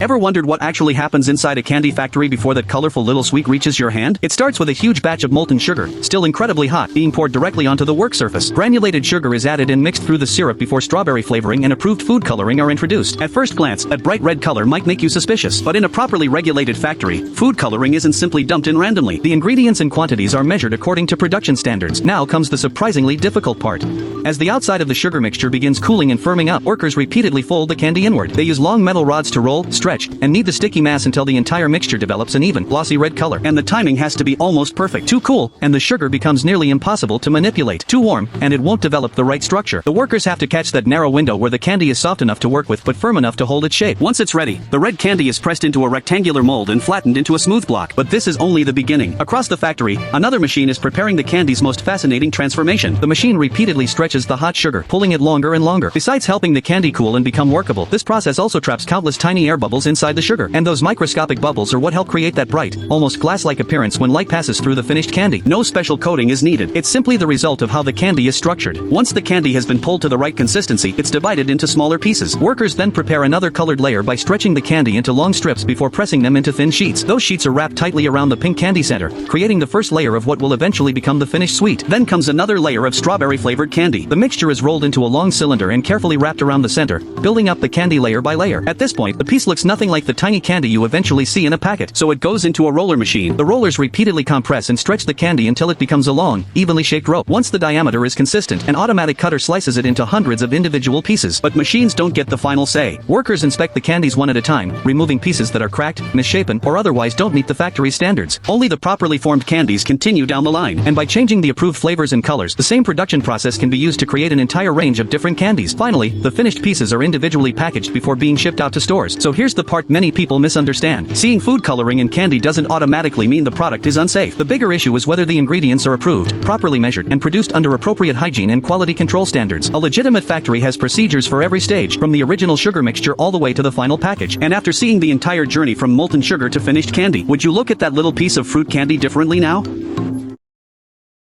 Ever wondered what actually happens inside a candy factory before that colorful little sweet reaches your hand? It starts with a huge batch of molten sugar, still incredibly hot, being poured directly onto the work surface. Granulated sugar is added and mixed through the syrup before strawberry flavoring and approved food coloring are introduced. At first glance, that bright red color might make you suspicious, but in a properly regulated factory, food coloring isn't simply dumped in randomly. The ingredients and quantities are measured according to production standards. Now comes the surprisingly difficult part. As the outside of the sugar mixture begins cooling and firming up, workers repeatedly fold the candy inward. They use long metal rods to roll, stretch, and knead the sticky mass until the entire mixture develops an even, glossy red color. And the timing has to be almost perfect. Too cool, and the sugar becomes nearly impossible to manipulate. Too warm, and it won't develop the right structure. The workers have to catch that narrow window where the candy is soft enough to work with but firm enough to hold its shape. Once it's ready, the red candy is pressed into a rectangular mold and flattened into a smooth block. But this is only the beginning. Across the factory, another machine is preparing the candy's most fascinating transformation. The machine repeatedly stretches the hot sugar, pulling it longer and longer. Besides helping the candy cool and become workable, this process also traps countless tiny air bubbles inside the sugar. And those microscopic bubbles are what help create that bright, almost glass-like appearance when light passes through the finished candy. No special coating is needed. It's simply the result of how the candy is structured. Once the candy has been pulled to the right consistency, it's divided into smaller pieces. Workers then prepare another colored layer by stretching the candy into long strips before pressing them into thin sheets. Those sheets are wrapped tightly around the pink candy center, creating the first layer of what will eventually become the finished sweet. Then comes another layer of strawberry-flavored candy. The mixture is rolled into a long cylinder and carefully wrapped around the center, building up the candy layer by layer. At this point, the piece looks nothing like the tiny candy you eventually see in a packet, so it goes into a roller machine. The rollers repeatedly compress and stretch the candy until it becomes a long, evenly shaped rope. Once the diameter is consistent, an automatic cutter slices it into hundreds of individual pieces. But machines don't get the final say. Workers inspect the candies one at a time, removing pieces that are cracked, misshapen, or otherwise don't meet the factory standards. Only the properly formed candies continue down the line, and by changing the approved flavors and colors, the same production process can be used to create an entire range of different candies. Finally, the finished pieces are individually packaged before being shipped out to stores. So here's the part many people misunderstand. Seeing food coloring in candy doesn't automatically mean the product is unsafe. The bigger issue is whether the ingredients are approved, properly measured, and produced under appropriate hygiene and quality control standards. A legitimate factory has procedures for every stage, from the original sugar mixture all the way to the final package. And after seeing the entire journey from molten sugar to finished candy, would you look at that little piece of fruit candy differently now?